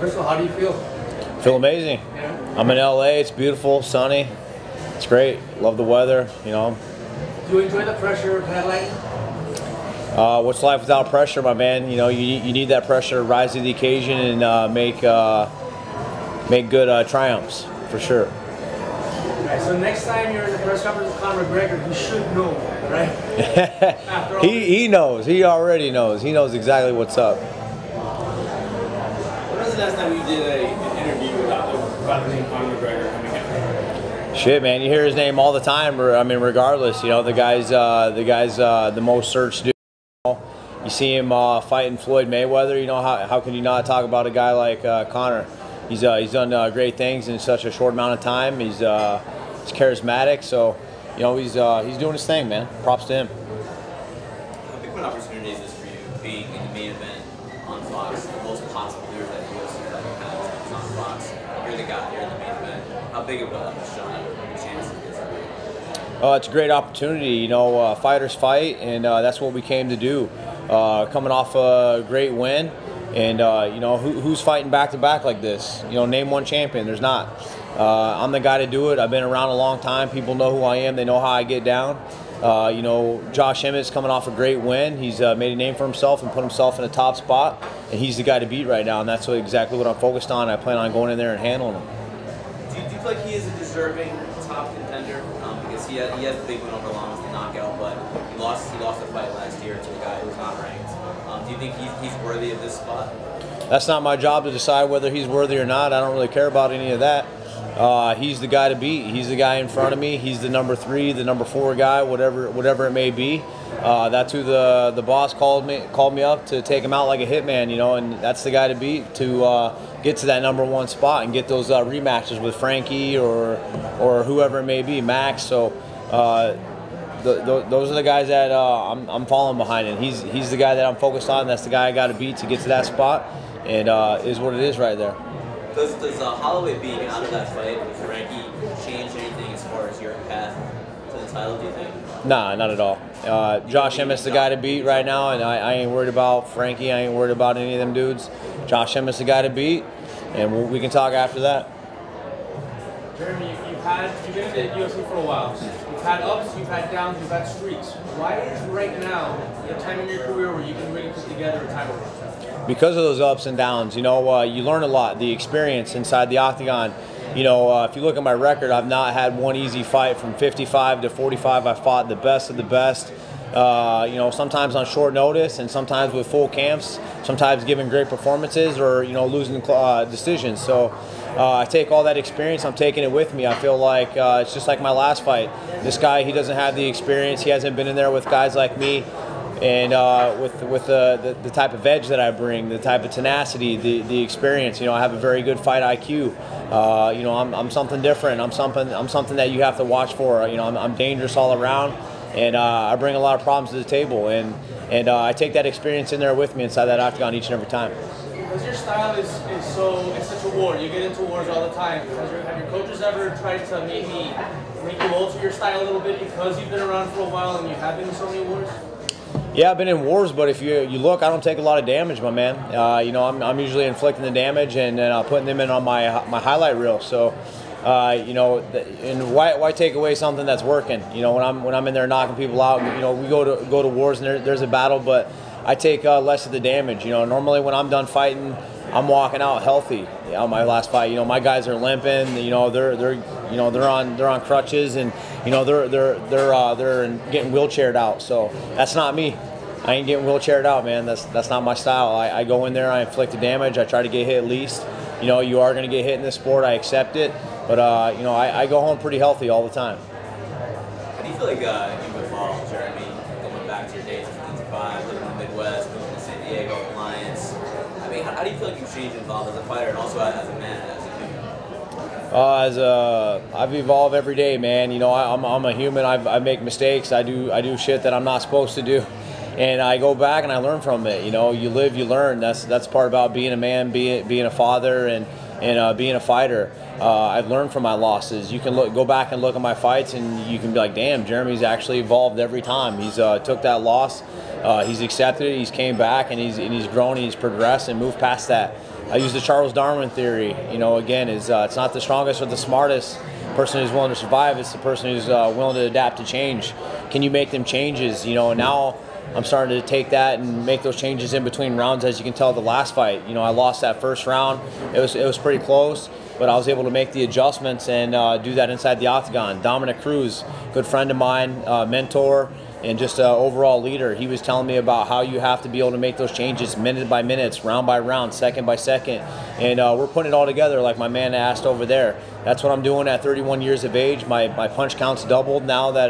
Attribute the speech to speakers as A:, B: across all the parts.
A: First of all, how do you feel?
B: Feel amazing.
A: Yeah.
B: I'm in LA. It's beautiful, sunny. It's great. Love the weather. You know.
A: Do you enjoy the pressure of headlining?
B: What's life without pressure, my man? You know, you need that pressure to rise to the occasion and make good triumphs for sure.
A: Right, so next time you're in the press conference with Conor McGregor, he should know, right?
B: he knows. He already knows. He knows exactly what's up.
C: When was the last time you did an interview without the name Conor McGregor coming out?
B: Shit, man, you hear his name all the time. I mean, regardless, you know, the guy's the most searched dude. You see him fighting Floyd Mayweather. You know, how can you not talk about a guy like Conor? He's done great things in such a short amount of time. He's charismatic, so you know he's doing his thing, man. Props to him.
C: How big of an opportunity is this for you, being in the main event on Fox? The most possible leader that the UFC that has is on Fox. You're the guy. You're in the main event. How big of a shot or chance is it?
B: It's a great opportunity. You know, fighters fight, and that's what we came to do. Coming off a great win. And you know, who's fighting back to back like this? You know, name one champion. There's not. I'm the guy to do it. I've been around a long time. People know who I am. They know how I get down. You know, Josh Emmett's coming off a great win. He's made a name for himself and put himself in a top spot. And he's the guy to beat right now. And that's exactly what I'm focused on. I plan on going in there and handling him.
C: Do you feel like he is a deserving top contender? Because he has the big win over Long's the knockout, but he lost a fight last year to a guy who's not ranked. Do you think he's worthy of this spot?
B: That's not my job to decide whether he's worthy or not. I don't really care about any of that. He's the guy to beat. He's the guy in front of me. He's the number 3, the number 4 guy, whatever it may be. That's who the boss called me up to take him out like a hitman, you know, and that's the guy to beat to get to that number 1 spot and get those rematches with Frankie or whoever it may be, Max. So. Those are the guys that I'm following behind, and he's the guy that I'm focused on. That's the guy I got to beat to get to that spot, and is what it is right there.
C: Does Holloway being out of that fight with Frankie change anything as far as your path to the title, do you think?
B: Nah, not at all. Josh Emmett's the guy to beat right now, and I ain't worried about Frankie. I ain't worried about any of them dudes. Josh Emmett's the guy to beat, and we can talk after that.
A: Jeremy, you've been in the UFC for a while. You've had ups, you've had downs, you've had streaks. Why is right now the time in your career where you can really put together a title run?
B: Because of those ups and downs, you know, you learn a lot. The experience inside the octagon. You know, if you look at my record, I've not had one easy fight. From 55 to 45, I fought the best of the best. You know, sometimes on short notice and sometimes with full camps, sometimes giving great performances or, you know, losing decisions. So I take all that experience, I'm taking it with me. I feel like it's just like my last fight. This guy, he doesn't have the experience. He hasn't been in there with guys like me. And with the type of edge that I bring, the type of tenacity, the experience, you know, I have a very good fight IQ. You know, I'm something different. I'm something that you have to watch for. You know, I'm dangerous all around. And I bring a lot of problems to the table, and I take that experience in there with me inside that octagon each and every time.
A: Because your style is such a war. You get into wars all the time. Have your coaches ever tried to maybe make you alter your style a little bit because you've been around for a while and you have been in so many wars?
B: Yeah, I've been in wars, but if you look, I don't take a lot of damage, my man. You know, I'm usually inflicting the damage and putting them in on my highlight reel. So. You know, and why take away something that's working? You know, when I'm in there knocking people out, you know, we go to wars and there's a battle, but I take less of the damage. You know, normally when I'm done fighting, I'm walking out healthy. On my last fight, you know, my guys are limping. You know, they're on crutches, and you know they're getting wheelchaired out. So that's not me. I ain't getting wheelchaired out, man. That's not my style. I go in there, I inflict the damage. I try to get hit at least. You know, you are going to get hit in this sport. I accept it. But, you know, I go home pretty healthy all the time.
C: How do you feel like you've evolved, Jeremy, going back to your days at 55, living in the Midwest, moving to San Diego, Alliance? I mean, how do you feel like you've changed and evolved as a fighter and also as a man, as a human?
B: I've evolved every day, man. You know, I'm a human. I make mistakes. I do shit that I'm not supposed to do. And I go back and I learn from it. You know, you live, you learn. That's part about being a man, being a father, and being a fighter. I've learned from my losses. You can go back and look at my fights, and you can be like, damn, Jeremy's actually evolved every time. He's took that loss, he's accepted it, he's came back, and he's grown, and he's progressed and moved past that. I use the Charles Darwin theory. You know, again, it's not the strongest or the smartest person who's willing to survive. It's the person who's willing to adapt to change. Can you make them changes? You know, now I'm starting to take that and make those changes in between rounds. As you can tell, the last fight, you know, I lost that first round. It was pretty close, but I was able to make the adjustments and do that inside the octagon. Dominic Cruz, good friend of mine, mentor, and just an overall leader. He was telling me about how you have to be able to make those changes minute by minute, round by round, second by second. And we're putting it all together like my man asked over there. That's what I'm doing at 31 years of age. My punch count's doubled now that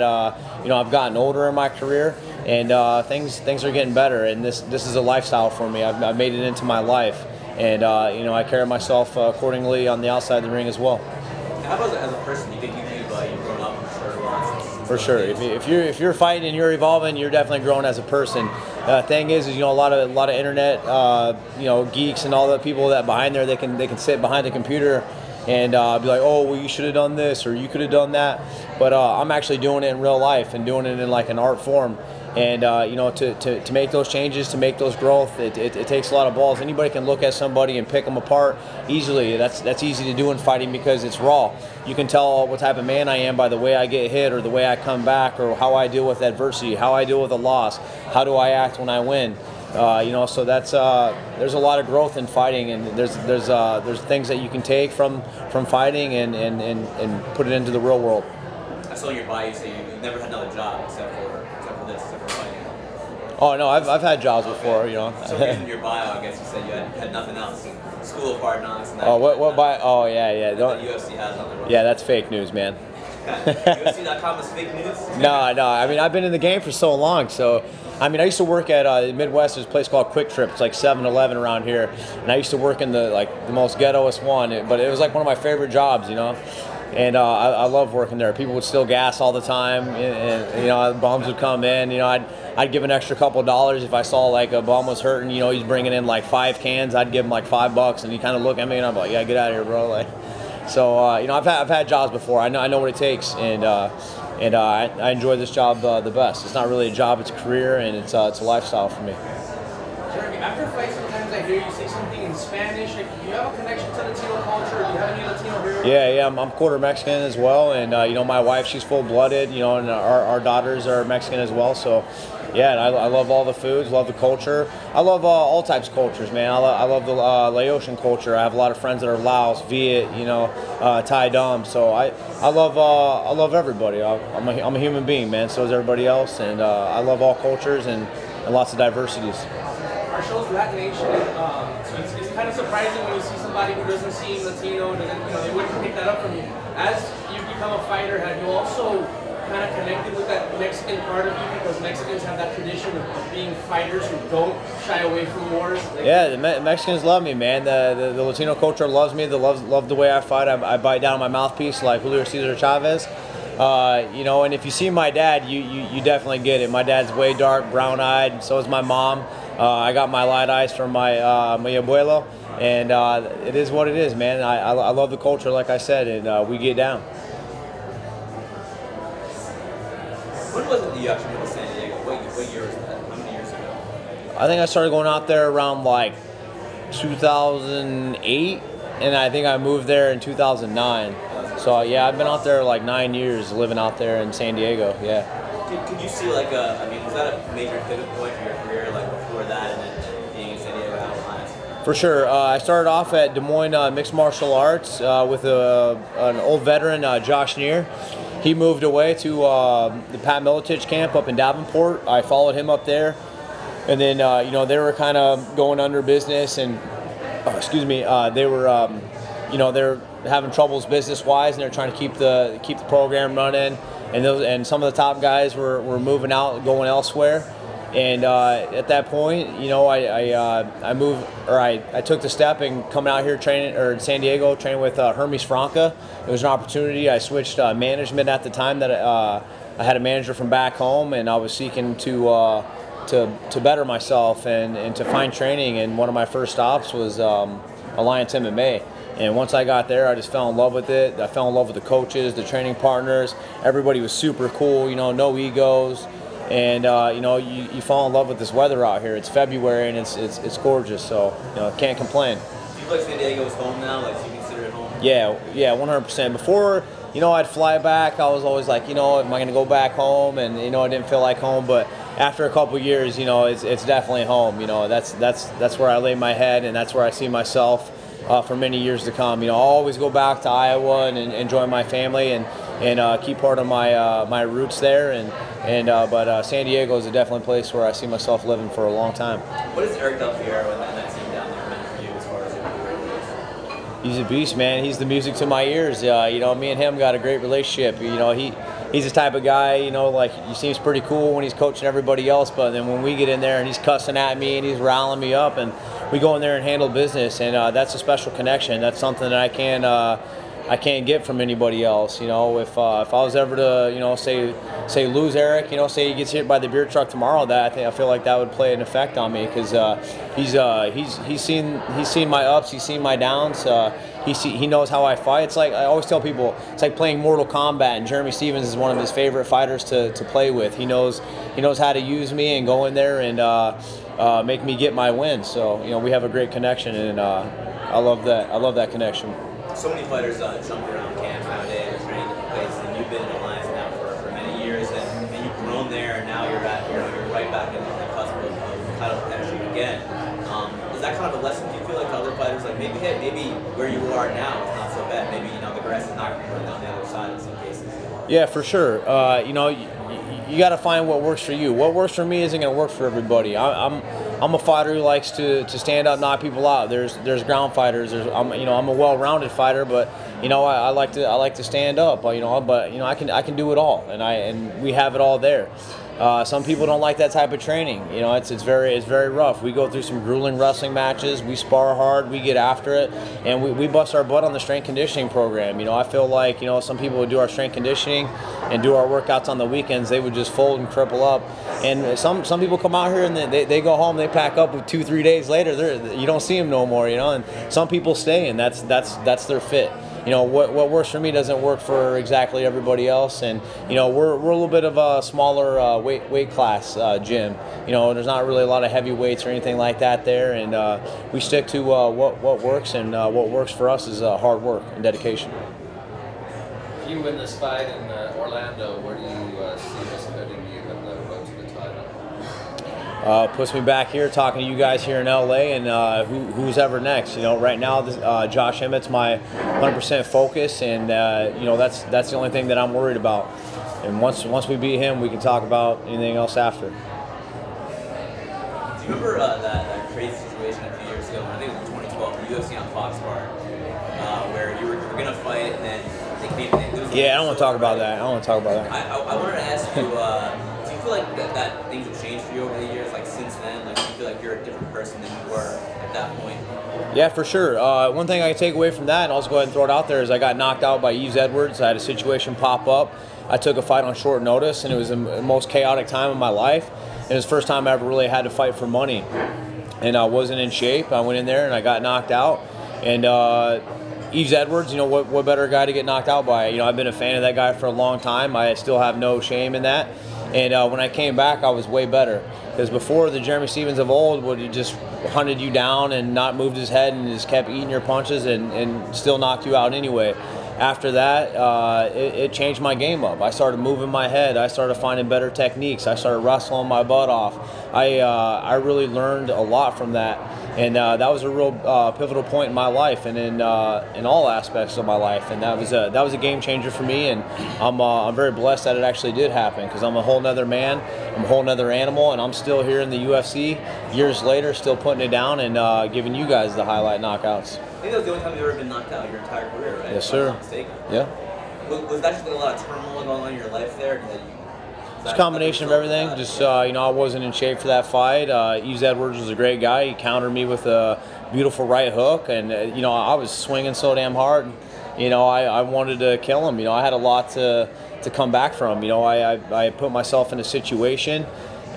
B: you know, I've gotten older in my career, and things are getting better. And this is a lifestyle for me. I've made it into my life, and you know, I carry myself accordingly on the outside of the ring as well.
C: How about as a person? You think you've grown up
B: for sure. If you're fighting and you're evolving, you're definitely growing as a person. Thing is, you know, a lot of internet, you know, geeks and all the people that behind there, they can sit behind the computer and be like, oh, well, you should have done this or you could have done that. But I'm actually doing it in real life and doing it in like an art form. And you know, to make those changes, to make those growth, it takes a lot of balls. Anybody can look at somebody and pick them apart easily. That's easy to do in fighting because it's raw. You can tell what type of man I am by the way I get hit or the way I come back or how I deal with adversity, how I deal with a loss, how do I act when I win. You know, so that's there's a lot of growth in fighting, and there's things that you can take from fighting and put it into the real world.
C: I saw in your bio you say you never had another job except for fighting.
B: Oh no, I've had jobs before, you know.
C: So in your bio, I guess you said you had nothing else. School of Hard Knocks. And
B: oh, what bio? Oh yeah.
C: The UFC has on the road.
B: Yeah, that's fake news, man.
C: UFC.com is fake news?
B: No. I mean, I've been in the game for so long, so. I mean, I used to work at Midwest. There's a place called Quick Trip. It's like 7-Eleven around here, and I used to work in the most ghettoest one. But it was like one of my favorite jobs, you know. And I love working there. People would steal gas all the time, and you know, bums would come in. You know, I'd give an extra couple dollars if I saw like a bum was hurting. You know, he's bringing in like 5 cans. I'd give him like $5, and he kind of look at me, and I'm like, yeah, get out of here, bro. Like, so you know, I've had jobs before. I know what it takes, and I enjoy this job the best. It's not really a job; it's a career, and it's a lifestyle for me.
A: Jeremy, after fights, sometimes I hear you say something in Spanish. Like, do you have a connection to Latino culture? Do you have any Latino heroes?
B: Yeah, I'm quarter Mexican as well, and you know, my wife, she's full-blooded. You know, and our daughters are Mexican as well. So, yeah, and I love all the foods, love the culture. I love all types of cultures, man. I love the Laotian culture. I have a lot of friends that are Laos, Viet, you know, Thai Dom. So I love everybody. I'm a human being, man. So is everybody else, and I love all cultures and lots of diversities.
A: Our show's Latin Nation, so it's kind of surprising when you see somebody who doesn't seem Latino, doesn't, you know, they wouldn't pick that up from you. As you become a fighter, have you also kind of connected with that Mexican part of you, because Mexicans have that tradition of being fighters who don't shy away from wars? Like,
B: yeah, the Mexicans love me, man. The Latino culture loves me. They love the way I fight. I bite down my mouthpiece like Julio Cesar Chavez. You know, and if you see my dad, you definitely get it. My dad's way dark, brown-eyed. So is my mom. I got my light eyes from my abuelo, and it is what it is, man. I love the culture, like I said, and we get down.
C: When was it that you actually went to San Diego? What year was that? How many years ago?
B: I think I started going out there around like 2008, and I think I moved there in 2009. So yeah, I've been out there like 9 years, living out there in San Diego. Yeah.
C: Could you see like I mean, was that a major pivot point for your career, like before that, and then being in San Diego at Alliance?
B: For sure. I started off at Des Moines Mixed Martial Arts with an old veteran, Josh Emmett. He moved away to the Pat Miletich camp up in Davenport. I followed him up there, and then you know, they were kind of going under business, and they were you know, they're having troubles business-wise, and they're trying to keep the program running. And some of the top guys were moving out, going elsewhere. And at that point, you know, I took the step and coming out here training, or in San Diego, training with Hermes Franca. It was an opportunity. I switched management at the time that I had a manager from back home, and I was seeking to better myself and to find training. And one of my first stops was Alliance MMA. And once I got there, I just fell in love with it. I fell in love with the coaches, the training partners. Everybody was super cool, you know, no egos. And, you know, you fall in love with this weather out here. It's February, and it's gorgeous, so, you know, can't complain.
C: Do you feel like San Diego is home now? Like, do you consider it home?
B: Yeah, 100%. Before, I'd fly back. I was always like, am I going to go back home? And I didn't feel like home. But after a couple of years, it's definitely home. That's where I lay my head, and that's where I see myself for many years to come. I'll always go back to Iowa and join my family and keep part of my roots there. But San Diego is definitely a place where I see myself living for a long time.
C: What is Eric Del Fierro and that team down there meant for you as far as your career goes?
B: He's a beast, man. He's the music to my ears. Me and him got a great relationship. He's the type of guy, like, he seems pretty cool when he's coaching everybody else, but then when we get in there and he's cussing at me and he's riling me up, and we go in there and handle business, and that's a special connection. That's something that I can't get from anybody else. If I was ever to, say lose Eric, say he gets hit by the beer truck tomorrow, I feel like that would play an effect on me, because he's seen my ups, he's seen my downs. He knows how I fight. It's like I always tell people, it's like playing Mortal Kombat, and Jeremy Stephens is one of his favorite fighters to play with. He knows how to use me and go in there and make me get my wins. So we have a great connection, and I love that connection.
C: So many fighters jump around camp nowadays, training different places, and you've been in Alliance now for many years, and you've grown there, and now you're right back on the cusp of title contention again. Is that kind of a lesson? Do you feel like other fighters, like maybe where you are now is not so bad? Maybe the grass is not greener on the other side in some cases.
B: Yeah, for sure. You got to find what works for you. What works for me isn't going to work for everybody. I'm a fighter who likes to stand up, knock people out. There's ground fighters. I'm a well-rounded fighter, but I like to stand up. But I can do it all, and we have it all there. Some people don't like that type of training. It's very rough. We go through some grueling wrestling matches. We spar hard. We get after it, and we bust our butt on the strength conditioning program. I feel like some people would do our strength conditioning and do our workouts on the weekends. They would just fold and cripple up. And some people come out here and they go home. They pack up with 2-3 days later. You don't see them no more. And some people stay, and that's their fit. What works for me doesn't work for exactly everybody else, and we're a little bit of a smaller weight class gym. There's not really a lot of heavy weights or anything like that there, and we stick to what works, and what works for us is hard work and dedication.
D: If you win this fight in Orlando, where do you see this putting you in the road to the title?
B: Puts me back here talking to you guys here in LA, and who's ever next. Right now, Josh Emmett's my 100% focus, and that's the only thing that I'm worried about. And once we beat him, we can talk about anything else after.
C: Do you remember that crazy situation a few years ago? I think it was in 2012, the UFC on Fox Park, where you were gonna fight, and then they came in.
B: Yeah, I don't want to talk about that. I
C: wanted to ask you. Do you feel like that things have changed for you over the years, like since then? Like, do you feel like you're a different person than you were at that point?
B: Yeah, for sure. One thing I can take away from that, and I'll just go ahead and throw it out there, is I got knocked out by Yves Edwards. I had a situation pop up. I took a fight on short notice, and it was the most chaotic time of my life. And it was the first time I ever really had to fight for money. And I wasn't in shape. I went in there and I got knocked out. And Yves Edwards, what better guy to get knocked out by? I've been a fan of that guy for a long time. I still have no shame in that. And when I came back, I was way better. Because before, the Jeremy Stephens of old would have just hunted you down and not moved his head and just kept eating your punches and still knocked you out anyway. After that, it changed my game up. I started moving my head. I started finding better techniques. I started wrestling my butt off. I really learned a lot from that. And that was a real pivotal point in my life, and in all aspects of my life. And that was a game changer for me. And I'm very blessed that it actually did happen, because I'm a whole nother man. I'm a whole nother animal, and I'm still here in the UFC years later, still putting it down and giving you guys the highlight knockouts.
C: I think that was the only time you've ever been knocked out your entire career, right?
B: Yes, sir.
C: If I'm not mistaken.
B: Yeah.
C: Was that just a lot of turmoil going on in your life there?
B: It's a combination of everything. Just I wasn't in shape for that fight. Yves Edwards was a great guy. He countered me with a beautiful right hook, and I was swinging so damn hard. I wanted to kill him. I had a lot to come back from. I put myself in a situation,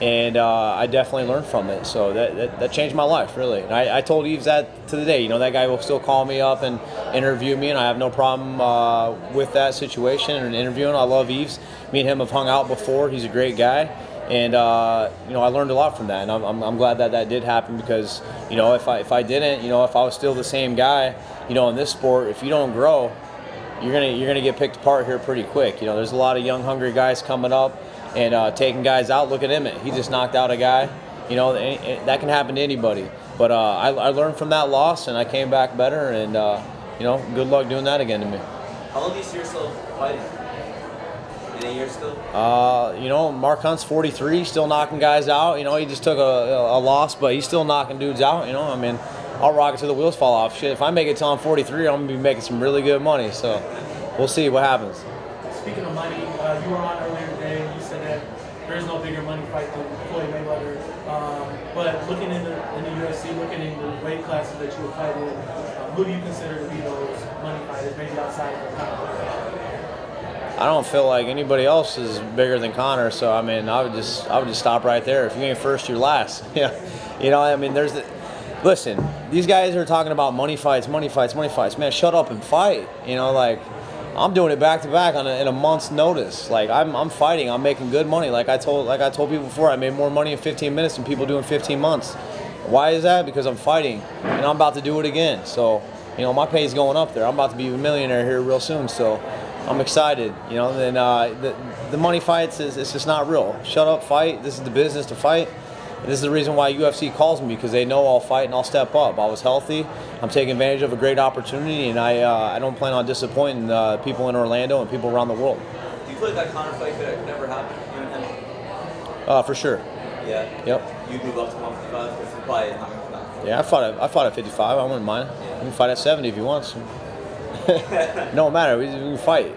B: and I definitely learned from it. So that changed my life, really. And I told Yves that to the day. That guy will still call me up and interview me, and I have no problem with that situation and interviewing. I love Yves. Me and him have hung out before. He's a great guy, And you know, I learned a lot from that, and I'm glad that that did happen, because you know, if I didn't, you know, if I was still the same guy, you know, in this sport, if you don't grow, you're gonna get picked apart here pretty quick. You know, there's a lot of young, hungry guys coming up and taking guys out. Look at Emmett, he just knocked out a guy. You know, that can happen to anybody. But I learned from that loss, and I came back better, and you know, good luck doing that again to me.
C: How long do you see yourself fighting? In a year still?
B: You know, Mark Hunt's 43, still knocking guys out. You know, he just took a loss, but he's still knocking dudes out. You know, I mean, I'll rock it till the wheels fall off. Shit, if I make it till I'm 43, I'm gonna be making some really good money. So we'll see what happens.
E: Speaking of money, you were on earlier today, and you said that there is no bigger money fight than Floyd Mayweather. But looking in the UFC, looking in the weight classes that you would fight in, who do you consider to be those money fighters, maybe outside of the Conor?
B: I don't feel like anybody else is bigger than Conor, so I mean, I would just stop right there. If you ain't first, you're last. Yeah, you know, I mean, listen, these guys are talking about money fights, money fights, money fights. Man, shut up and fight. You know, like, I'm doing it back to back in a month's notice. Like, I'm fighting. I'm making good money. Like I told people before, I made more money in 15 minutes than people do in 15 months. Why is that? Because I'm fighting, and I'm about to do it again. So, you know, my pay's going up there. I'm about to be a millionaire here real soon. So, I'm excited. You know, then the money fights it's just not real. Shut up, fight. This is the business to fight. This is the reason why UFC calls me, because they know I'll fight and I'll step up. I was healthy. I'm taking advantage of a great opportunity, and I don't plan on disappointing people in Orlando and people around the world.
C: Do you feel like that Conor fight could never happen, you and him?
B: For sure.
C: Yeah.
B: Yep.
C: You'd move up to 155, because he probably is not going to come.
B: Yeah, I fought at 55. I wouldn't mind.
C: Yeah.
B: You can fight at 70 if you want. So. No matter. We can fight.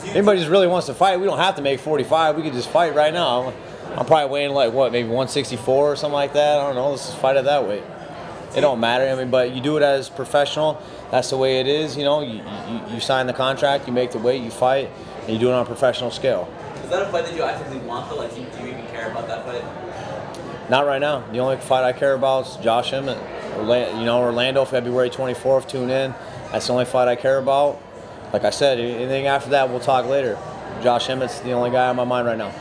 B: Anybody just really wants to fight, we don't have to make 45. We could just fight right now. I'm probably weighing like, what, maybe 164 or something like that. I don't know. Let's just fight at that weight. It don't matter. I mean, but you do it as professional. That's the way it is. You know, you sign the contract, you make the weight, you fight, and you do it on a professional scale.
C: Is that a fight that you actively want, though? Like, do you even care about that fight?
B: Not right now. The only fight I care about is Josh Emmett. You know, Orlando, February 24th. Tune in. That's the only fight I care about. Like I said, anything after that, we'll talk later. Josh Emmett's the only guy on my mind right now.